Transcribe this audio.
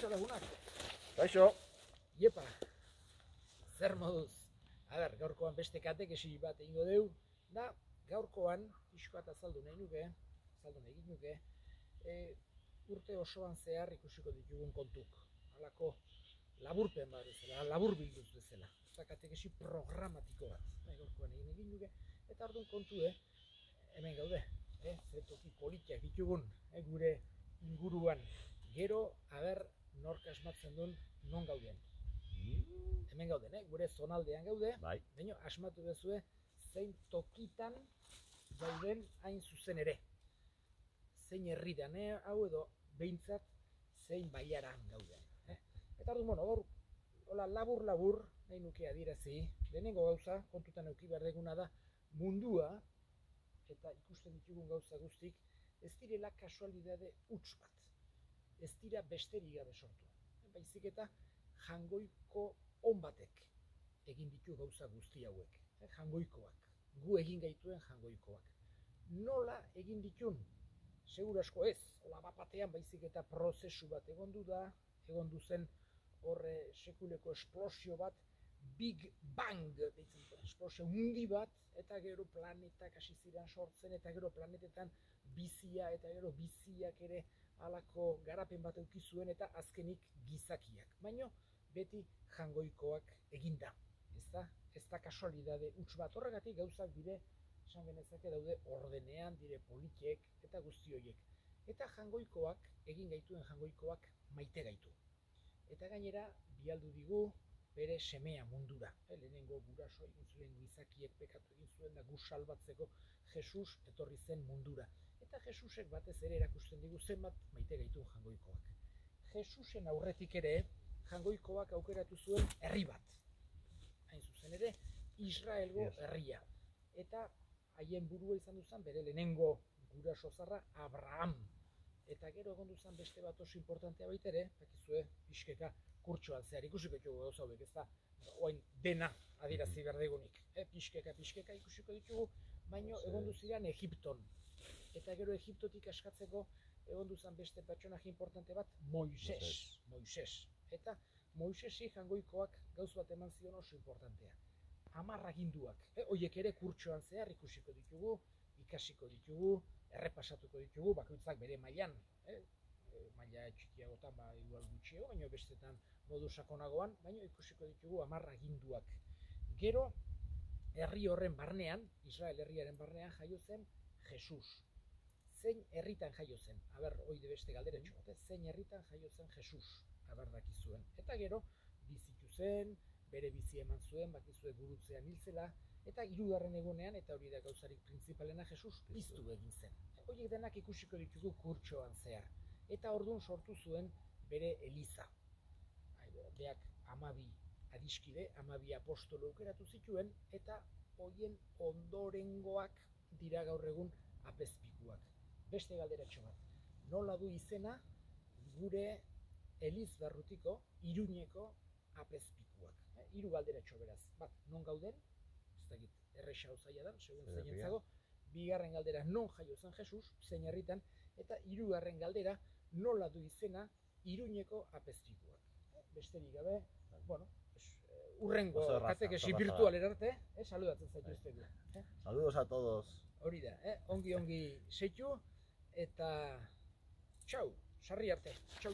Kaixo lagunak. Kaixo. Iepa. Zer moduz? Gaurkoan beste katekesi bat egingo deu. Da, gaurkoan, pixko bat azaldu nahi nuke, urte osoan zehar ikusiko ditugun kontuk. Halako laburpen bat bezala, labur bilduz bezala. Eta katekesi programatiko bat. Gaurkoan egin nuke. Eta orduan kontu, hemen gaude. Zer toki politiak ditugun, gure inguruan. Gero, nork asmatzen duen non gauden. Hemen gauden, gure zonaldean gaude, baina asmatu bezue zein tokitan gauden hain zuzen ere. Zein herritan, hau edo behintzat zein baiaran gauden. Eta orduan, gaur, labur nahi nuke adierazi, lehenengo gauza, kontutan eduki behar deguna da, mundua, eta ikusten ditugun gauza guztik, ez direla kasualidade huts bat. Ez dira besterik gabe sortu. Baizik eta jangoiko on batek egin ditu gauza guzti hauek. Jangoikoak. Gu egin gaituen jangoikoak. Nola egin ditun? Segur asko ez. Hola batean baizik eta prozesu bat egondu zen horre sekuleko esplosio bat, Big Bang, esplosio hundi bat, eta gero planetak hasi ziren sortzen, eta gero planetetan bizia, eta gero biziak ere halako garapen bat eduki zuen, eta azkenik gizakiak. Baina beti jangoikoak eginda. Ez da kasualidade huts bat. Horregatik gauzak dire, esan genezake daude ordenean, dire politiek eta guzti horiek. Eta jangoikoak, egin gaituen jangoikoak maite gaitu. Eta gainera, bialdu digu bere semea mundura. Lehenengo guraso egin zuen gizakiek pekatu egin zuen da gu salbatzeko Jesus etorri zen mundura. Eta Jesusek batez ere erakusten digu zenbat maite gaitun jangoikoak. Jesusen aurretik ere jangoikoak aukeratu zuen herri bat. Hain zuzen ere, Israelgo herria. Eta haien burua izan duzan bere lehenengo guraso zarra Abraham. Eta gero egon duzan beste bat oso importantea baita ere, bakizue, pixkeka kurtsoan zehar ikusiko ditugu gauza hauek, ez da, oain dena adierazi behar degunik. Pixkeka ikusiko ditugu, baino egon duziran Egipton. Eta gero Egiptotik askatzeko egon duzan beste pertsonaje importante bat, Moises. Eta Moisesi jangoikoak gauz bat eman zion oso importantea. 10 aginduak. Horiek ere kurtsoan zehar ikusiko ditugu, ikasiko ditugu, errepasatuko ditugu, bakoitzak bere mailan, maila txikiagotan igual gutxiago, baina bestetan modu sakonagoan, baina ikusiko ditugu 10 aginduak. Gero, herri horren barnean, Israel herriaren barnean jaio zen Jesus. Zein herritan jaio zen? Hoi de beste galdera txogat, zein herritan jaio zen Jesus? Dakizuen. Eta gero, bizitu zen, bere bizi eman zuen, bakizue gurutzean hil zela, eta 3. egunean, eta hori da gauzarik printzipalena, Jesus piztu egin zen. Horiek denak ikusiko ditugu kurtsoan zehar. Eta orduan sortu zuen bere Eliza. Beak 12 adiskide, 12 apostolo aukeratu zituen, eta horien ondorengoak dira gaur egun apezpikuak. Beste galderatxo bat. Nola du izena gure Elizbarrutiko, Iruñeko apezpikuak. 3 galderatxo beraz. Bat, non gauden? Ez dakit, erresa hau zaila da, segun zeinentzago. 2. galdera, non jaio zen Jesus, zein herritan, eta 3. galdera, nola du izena Iruñeko apezpikuak. Besterik gabe, urrengo katekesi virtualera arte, saludatzen zaituztegu. Saludos a todos. Hori da, ongi seitu, eta txau, sarri arte, txau.